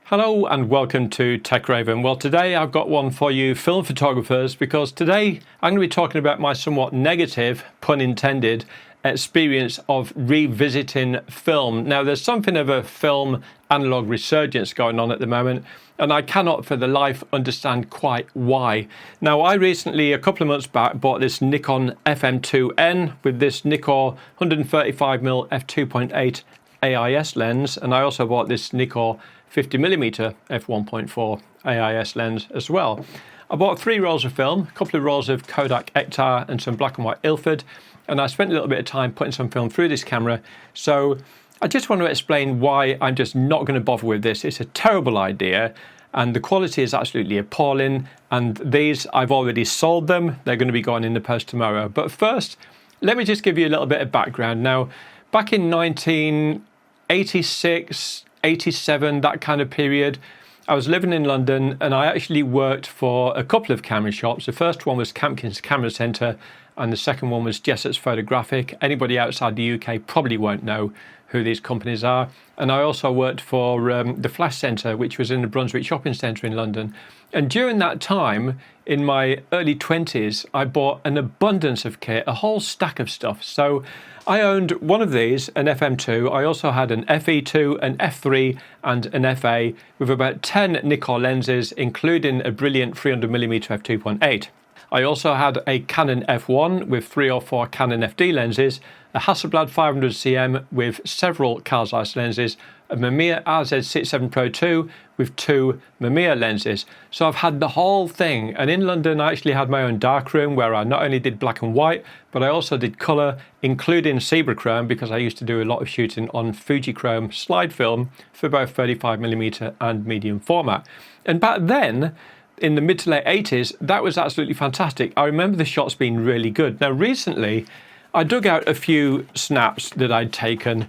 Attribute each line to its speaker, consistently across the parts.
Speaker 1: Hello and welcome to Tech Raven. Well, today I've got one for you film photographers, because today I'm going to be talking about my somewhat negative, pun intended, experience of revisiting film. Now, there's something of a film analog resurgence going on at the moment, and I cannot for the life understand quite why. Now, I recently, a couple of months back, bought this Nikon FM2N with this Nikkor 135mm f2.8 AI-S lens, and I also bought this Nikkor 50mm f1.4 AI-S lens as well. I bought 3 rolls of film, a couple of rolls of Kodak Ektar and some black and white Ilford, and I spent a little bit of time putting some film through this camera. So I just want to explain why I'm just not going to bother with this. It's a terrible idea and the quality is absolutely appalling, and these, I've already sold them. They're going to be going in the post tomorrow. But first, let me just give you a little bit of background. Now, back in 1986, 87, that kind of period, I was living in London and I actually worked for a couple of camera shops. The first one was Campkins Camera Centre and the second one was Jessett's Photographic. Anybody outside the UK probably won't know who these companies are. And I also worked for the Flash Centre, which was in the Brunswick Shopping Centre in London. And during that time, in my early 20s, I bought an abundance of kit, a whole stack of stuff. So I owned one of these, an FM2. I also had an FE2, an F3 and an FA with about 10 Nikkor lenses, including a brilliant 300mm f2.8. I also had a Canon F1 with 3 or 4 Canon FD lenses, a Hasselblad 500cm with several Carl Zeiss lenses, a Mamiya RZ67 Pro 2 with 2 Mamiya lenses. So I've had the whole thing, and in London I actually had my own darkroom where I not only did black and white, but I also did colour, including Chrome, because I used to do a lot of shooting on Fujichrome slide film for both 35mm and medium format. And back then, in the mid to late 80s, that was absolutely fantastic. I remember the shots being really good. Now, recently, I dug out a few snaps that I'd taken.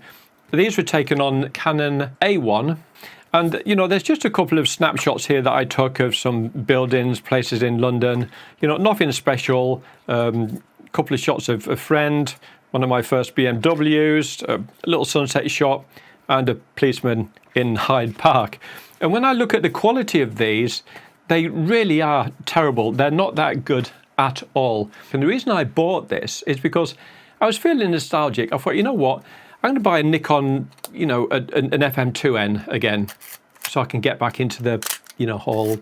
Speaker 1: These were taken on Canon A1. And, you know, there's just a couple of snapshots here that I took of some buildings, places in London. You know, nothing special. A couple of shots of a friend, one of my first BMWs, a little sunset shot, and a policeman in Hyde Park. And when I look at the quality of these, they really are terrible. They're not that good at all. And the reason I bought this is because I was feeling nostalgic. I thought, you know what? I'm going to buy a Nikon, you know, an FM2N again, so I can get back into the, you know, whole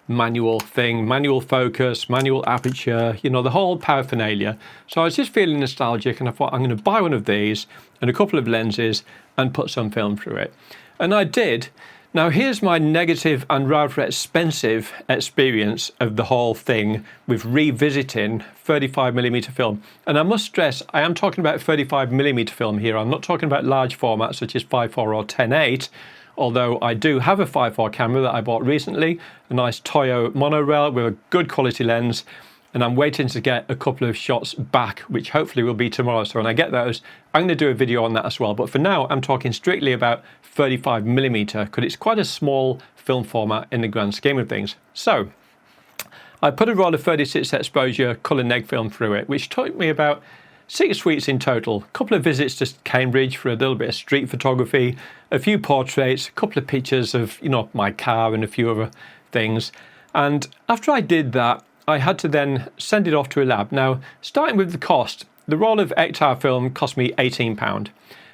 Speaker 1: manual thing, manual focus, manual aperture, you know, the whole paraphernalia. So I was just feeling nostalgic and I thought I'm going to buy one of these and a couple of lenses and put some film through it. And I did. Now, here's my negative and rather expensive experience of the whole thing with revisiting 35mm film. And I must stress, I am talking about 35mm film here. I'm not talking about large formats such as 5.4 or 10.8, although I do have a 5.4 camera that I bought recently, a nice Toyo monorail with a good quality lens, and I'm waiting to get a couple of shots back, which hopefully will be tomorrow. So when I get those, I'm going to do a video on that as well. But for now, I'm talking strictly about 35mm, because it's quite a small film format in the grand scheme of things. So I put a roll of 36 exposure colour neg film through it, which took me about 6 weeks in total. A couple of visits to Cambridge for a little bit of street photography, a few portraits, a couple of pictures of, you know, my car and a few other things. And after I did that, I had to then send it off to a lab. Now, starting with the cost, the roll of Ektar film cost me £18.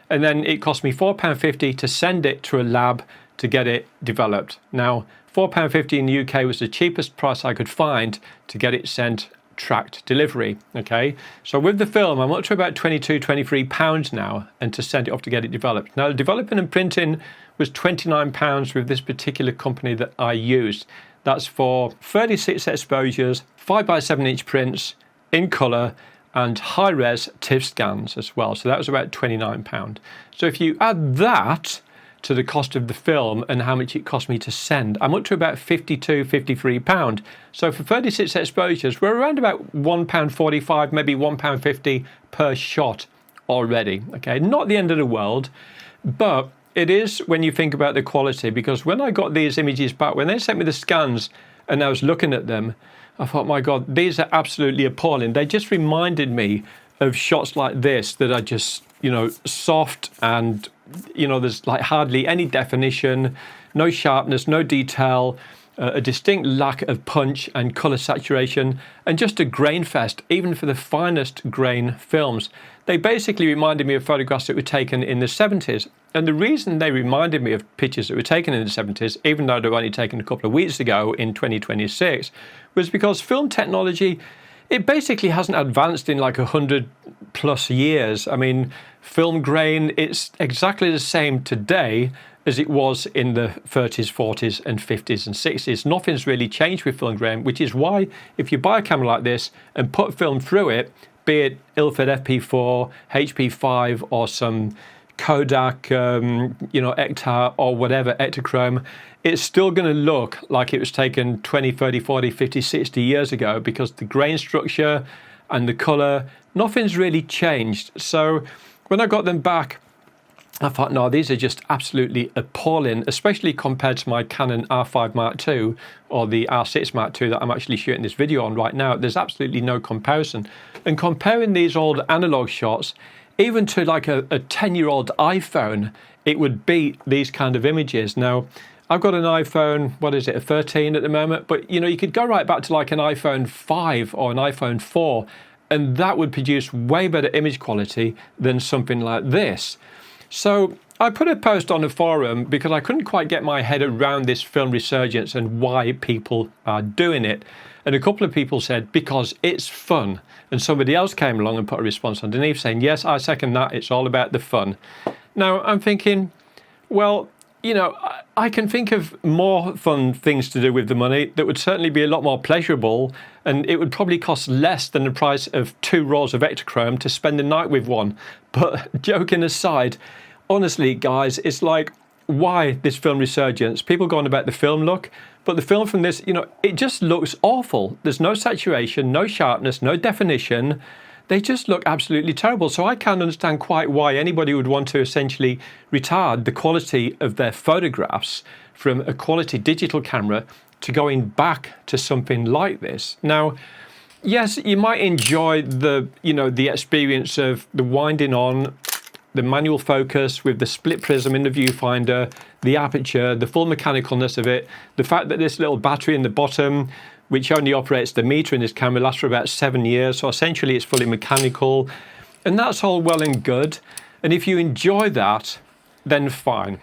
Speaker 1: And then it cost me £4.50 to send it to a lab to get it developed. Now, £4.50 in the UK was the cheapest price I could find to get it sent tracked delivery. Okay, so with the film, I'm up to about £22-23 now, and to send it off to get it developed. Now, developing and printing was £29 with this particular company that I used. That's for 36 exposures, 5x7-inch prints in colour, and high-res TIFF scans as well. So that was about £29. So if you add that to the cost of the film and how much it cost me to send, I'm up to about £52-53. So for 36 exposures, we're around about £1.45, maybe £1.50 per shot already. Okay, not the end of the world, but it is when you think about the quality, because when I got these images back, when they sent me the scans and I was looking at them, I thought, my God, these are absolutely appalling. They just reminded me of shots like this that are just, soft, and, there's like hardly any definition, no sharpness, no detail, a distinct lack of punch and color saturation, and just a grain fest, even for the finest grain films. They basically reminded me of photographs that were taken in the 70s. And the reason they reminded me of pictures that were taken in the 70s, even though they were only taken a couple of weeks ago in 2026, was because film technology, it basically hasn't advanced in like 100 plus years. I mean, film grain, it's exactly the same today as it was in the 30s, 40s, and 50s and 60s. Nothing's really changed with film grain, which is why if you buy a camera like this and put film through it, be it Ilford FP4, HP5, or some Kodak, Ektar, or whatever, Ektachrome, it's still going to look like it was taken 20, 30, 40, 50, 60 years ago, because the grain structure and the color, nothing's really changed. So when I got them back, I thought, no, these are just absolutely appalling, especially compared to my Canon R5 Mark II or the R6 Mark II that I'm actually shooting this video on right now. There's absolutely no comparison. And comparing these old analog shots, even to like a 10-year-old iPhone, it would beat these kind of images. Now, I've got an iPhone, what is it, a 13 at the moment, but you could go right back to like an iPhone 5 or an iPhone 4, and that would produce way better image quality than something like this. So I put a post on the forum because I couldn't quite get my head around this film resurgence and why people are doing it. And a couple of people said, because it's fun. And somebody else came along and put a response underneath saying, yes, I second that. It's all about the fun. Now, I'm thinking, well, I can think of more fun things to do with the money that would certainly be a lot more pleasurable, and it would probably cost less than the price of 2 rolls of Ektachrome to spend the night with one. But joking aside, honestly, guys, it's like, why this film resurgence? People go on about the film look, but the film from this, it just looks awful. There's no saturation, no sharpness, no definition. They just look absolutely terrible. So I can't understand quite why anybody would want to essentially retard the quality of their photographs from a quality digital camera to going back to something like this. Now, yes, you might enjoy the experience of the winding on, the manual focus with the split prism in the viewfinder, the aperture, the full mechanicalness of it, the fact that this little battery in the bottom, which only operates the meter in this camera, lasts for about 7 years. So essentially it's fully mechanical, and that's all well and good. And if you enjoy that, then fine.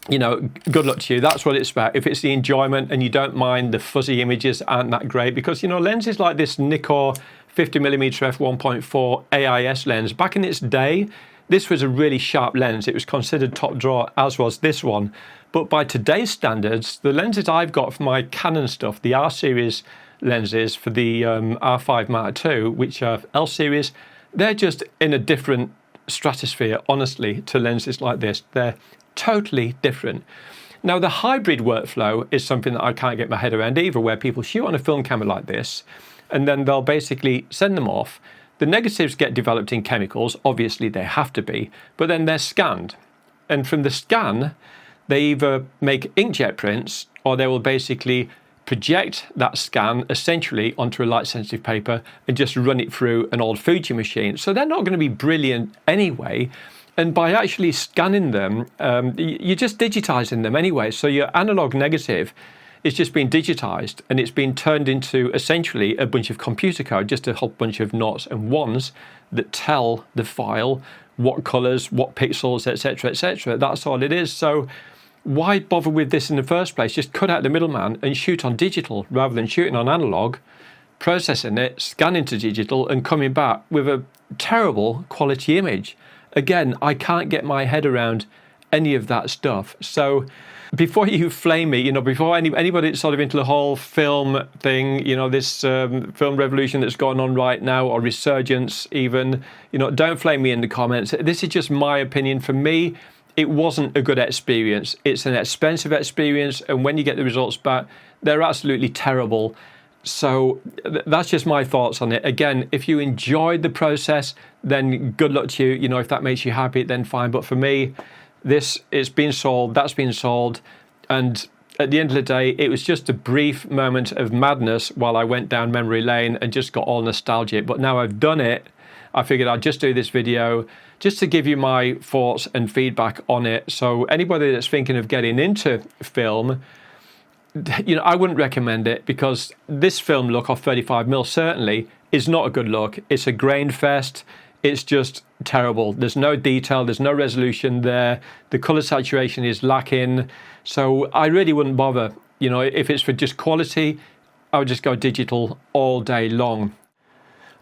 Speaker 1: Good luck to you. That's what it's about. If it's the enjoyment and you don't mind the fuzzy images aren't that great, because, lenses like this Nikkor 50mm f1.4 AI-S lens, back in its day, this was a really sharp lens. It was considered top drawer, as was this one. But by today's standards, the lenses I've got for my Canon stuff, the R series lenses for the R5 Mark II, which are L series, they're just in a different stratosphere, honestly, to lenses like this. They're totally different. Now, the hybrid workflow is something that I can't get my head around either, where people shoot on a film camera like this, and then they'll basically send them off. The negatives get developed in chemicals, obviously they have to be, but then they're scanned. And from the scan, they either make inkjet prints, or they will basically project that scan essentially onto a light-sensitive paper and just run it through an old Fuji machine. So they're not going to be brilliant anyway. And by actually scanning them, you're just digitizing them anyway. So your analog negative is just being digitized, and it's been turned into essentially a bunch of computer code, just a whole bunch of noughts and ones that tell the file what colors, what pixels, etc., etc. That's all it is. So why bother with this in the first place? Just cut out the middleman and shoot on digital rather than shooting on analog, processing it, scanning to digital, and coming back with a terrible quality image. Again, I can't get my head around any of that stuff. So before you flame me, before anybody that's sort of into the whole film thing, this film revolution that's going on right now, or resurgence even, don't flame me in the comments. This is just my opinion. For me, it wasn't a good experience. It's an expensive experience, and when you get the results back, they're absolutely terrible. So that's just my thoughts on it. Again, if you enjoyed the process, then good luck to you. If that makes you happy, then fine. But for me, it's been sold, that's been sold, and at the end of the day, it was just a brief moment of madness while I went down memory lane and just got all nostalgic. But now I've done it, I figured I'd just do this video just to give you my thoughts and feedback on it. So anybody that's thinking of getting into film, I wouldn't recommend it, because this film look of 35mm certainly is not a good look. It's a grain fest. It's just terrible. There's no detail, there's no resolution there. The color saturation is lacking. So I really wouldn't bother. If it's for just quality, I would just go digital all day long.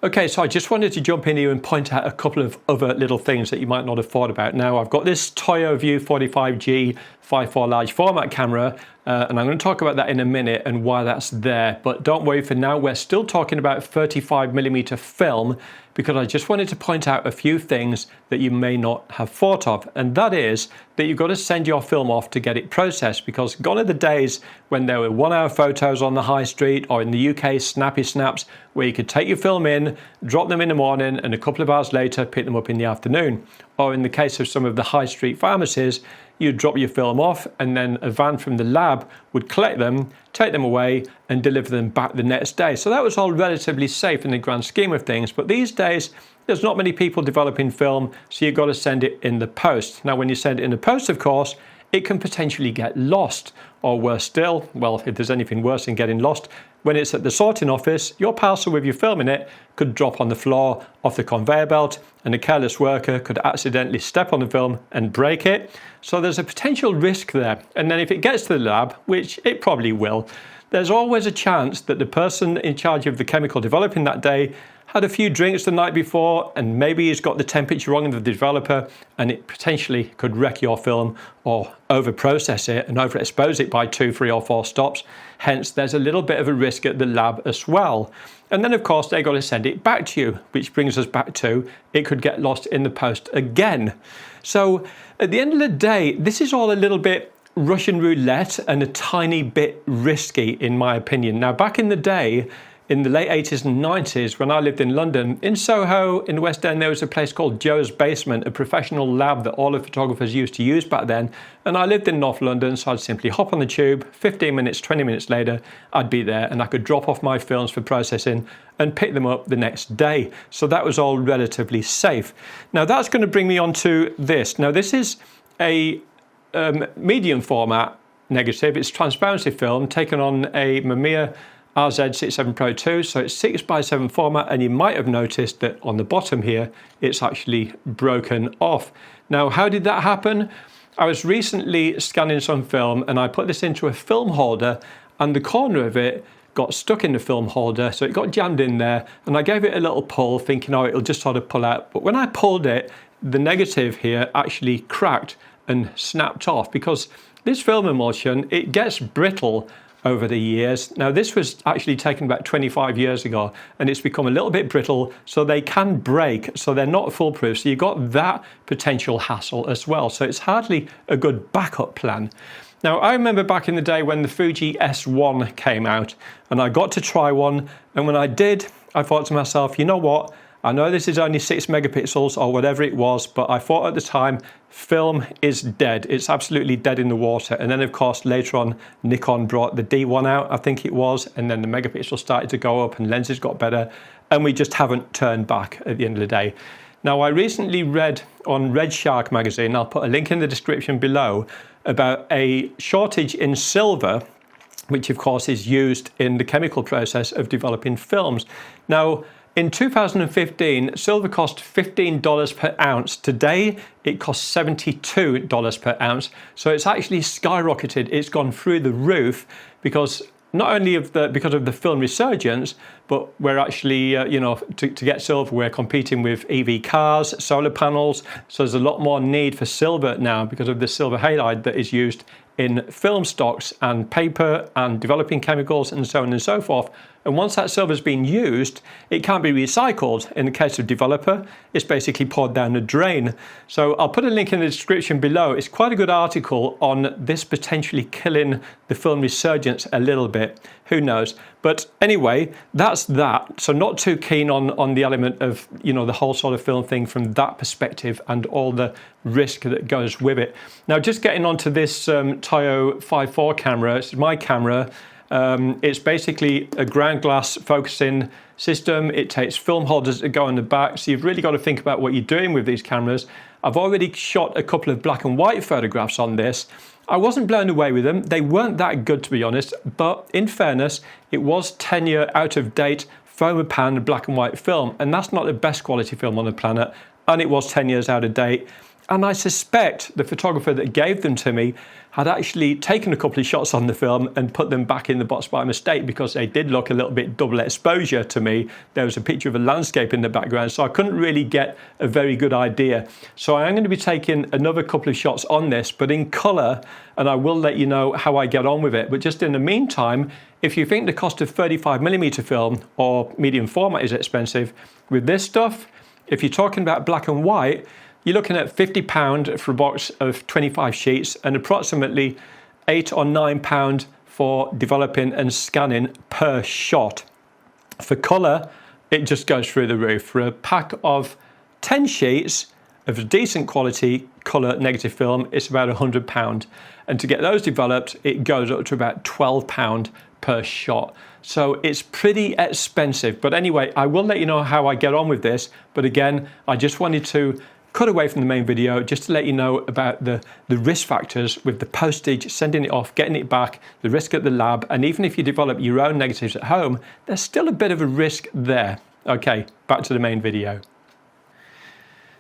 Speaker 1: Okay, so I just wanted to jump in here and point out a couple of other little things that you might not have thought about. Now, I've got this Toyo View 45G 5.4 large format camera, and I'm going to talk about that in a minute and why that's there. But don't worry, for now, we're still talking about 35mm film, because I just wanted to point out a few things that you may not have thought of. And that is that you've got to send your film off to get it processed, because gone are the days when there were 1 hour photos on the high street, or in the UK, snappy snaps, where you could take your film in, drop them in the morning, and a couple of hours later, pick them up in the afternoon. Or in the case of some of the high street pharmacies, you'd drop your film off, and then a van from the lab would collect them, take them away, and deliver them back the next day. So that was all relatively safe in the grand scheme of things. But these days, there's not many people developing film, so you've got to send it in the post. Now, when you send it in the post, of course, it can potentially get lost. Or worse still, well, if there's anything worse than getting lost, when it's at the sorting office, your parcel with your film in it could drop on the floor off the conveyor belt, and a careless worker could accidentally step on the film and break it. So there's a potential risk there. And then if it gets to the lab, which it probably will, there's always a chance that the person in charge of the chemical developing that day had a few drinks the night before, and maybe he's got the temperature wrong in the developer, and it potentially could wreck your film or over-process it and overexpose it by 2, 3 or 4 stops. Hence, there's a little bit of a risk at the lab as well. And then, of course, they've got to send it back to you, which brings us back to it could get lost in the post again. So at the end of the day, this is all a little bit Russian roulette and a tiny bit risky, in my opinion. Now, back in the day, in the late 80s and 90s, when I lived in London, in Soho, in the West End, there was a place called Joe's Basement, a professional lab that all the photographers used to use back then. And I lived in North London, so I'd simply hop on the tube, 15 minutes, 20 minutes later, I'd be there, and I could drop off my films for processing and pick them up the next day. So that was all relatively safe. Now, that's going to bring me on to this. Now, this is a medium format negative. It's transparency film taken on a Mamiya RZ67 Pro 2, so it's 6x7 format, and you might have noticed that on the bottom here it's actually broken off. Now, how did that happen? I was recently scanning some film, and I put this into a film holder, and the corner of it got stuck in the film holder, so it got jammed in there, and I gave it a little pull thinking, oh, it'll just sort of pull out. But when I pulled it, the negative here actually cracked and snapped off, because this film emulsion, it gets brittle over the years. Now, this was actually taken about 25 years ago, and it's become a little bit brittle, so they can break, so they're not foolproof. So you've got that potential hassle as well. So it's hardly a good backup plan. Now, I remember back in the day when the Fuji S1 came out, and I got to try one, and when I did, I thought to myself, you know what? I know this is only 6 megapixels or whatever it was, but I thought at the time, film is dead. It's absolutely dead in the water. And then, of course, later on, Nikon brought the D1 out, I think it was, and then the megapixels started to go up and lenses got better, and we just haven't turned back at the end of the day. Now, I recently read on Red Shark magazine, I'll put a link in the description below, about a shortage in silver, which of course is used in the chemical process of developing films. Now, in 2015, silver cost $15 per ounce. Today, it costs $72 per ounce. So it's actually skyrocketed. It's gone through the roof, because not only because of the film resurgence, but we're actually, to get silver, we're competing with EV cars, solar panels. So there's a lot more need for silver now because of the silver halide that is used in film stocks and paper and developing chemicals and so on and so forth. And once that silver's been used, it can't be recycled. In the case of developer, it's basically poured down the drain. So I'll put a link in the description below. It's quite a good article on this potentially killing the film resurgence a little bit. Who knows? But anyway, that's that. So not too keen on the element of, the whole sort of film thing from that perspective and all the risk that goes with it. Now, just getting onto this Toyo 5.4 camera. It's my camera. It's basically a ground glass focusing system. It takes film holders that go on the back. So you've really got to think about what you're doing with these cameras. I've already shot a couple of black and white photographs on this. I wasn't blown away with them. They weren't that good, to be honest, but in fairness, it was 10-year out of date foam pan black and white film, and that's not the best quality film on the planet, and it was 10 years out of date. And I suspect the photographer that gave them to me had actually taken a couple of shots on the film and put them back in the box by mistake, because they did look a little bit double exposure to me. There was a picture of a landscape in the background, so I couldn't really get a very good idea. So I am going to be taking another couple of shots on this, but in color, and I will let you know how I get on with it. But just in the meantime, if you think the cost of 35mm film or medium format is expensive, with this stuff, if you're talking about black and white, you're looking at £50 for a box of 25 sheets and approximately £8 or £9 for developing and scanning per shot. For colour, it just goes through the roof. For a pack of 10 sheets of decent quality colour negative film, it's about £100. And to get those developed, it goes up to about £12 per shot. So it's pretty expensive. But anyway, I will let you know how I get on with this. But again, I just wanted to cut away from the main video just to let you know about the risk factors with the postage, sending it off, getting it back, the risk at the lab, and even if you develop your own negatives at home, there's still a bit of a risk there. Okay, back to the main video.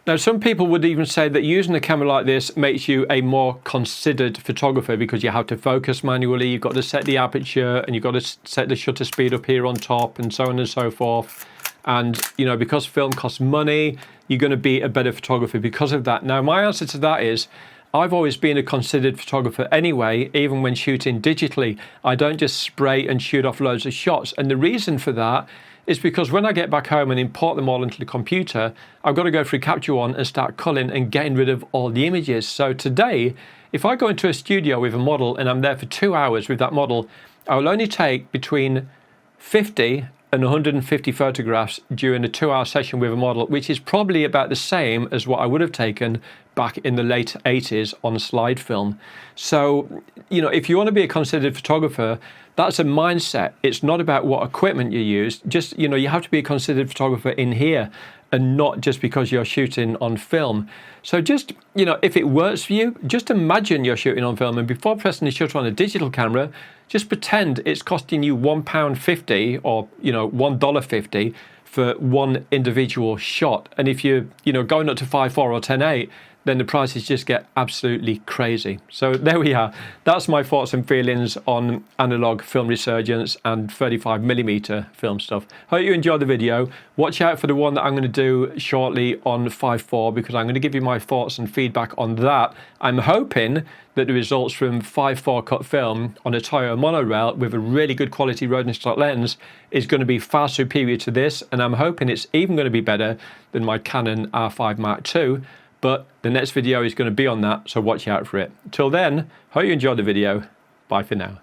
Speaker 1: Now, some people would even say that using a camera like this makes you a more considered photographer, because you have to focus manually, you've got to set the aperture, and you've got to set the shutter speed up here on top, and so on and so forth. And, you know, because film costs money, you're going to be a better photographer because of that. Now, my answer to that is, I've always been a considered photographer anyway, even when shooting digitally. I don't just spray and shoot off loads of shots. And the reason for that is because when I get back home and import them all into the computer, I've got to go through Capture One and start culling and getting rid of all the images. So today, if I go into a studio with a model and I'm there for 2 hours with that model, I will only take between 50 and 150 photographs during a 2-hour session with a model, which is probably about the same as what I would have taken back in the late 80s on slide film. So, you know, if you want to be a considered photographer, that's a mindset. It's not about what equipment you use. Just, you know, you have to be a considered photographer in here, and not just because you're shooting on film. So just, you know, if it works for you, just imagine you're shooting on film, and before pressing the shutter on a digital camera, just pretend it's costing you £1.50 or, you know, $1.50 for one individual shot. And if you're, you know, going up to 5.4 or 10.8, then the prices just get absolutely crazy. So there we are. That's my thoughts and feelings on analog film resurgence and 35mm film stuff. Hope you enjoyed the video. Watch out for the one that I'm going to do shortly on 5.4, because I'm going to give you my thoughts and feedback on that. I'm hoping that the results from 5.4 cut film on a Toyo monorail with a really good quality Roden stock lens is going to be far superior to this, and I'm hoping it's even going to be better than my Canon R5 Mark II. But the next video is going to be on that, so watch out for it. Till then, hope you enjoyed the video. Bye for now.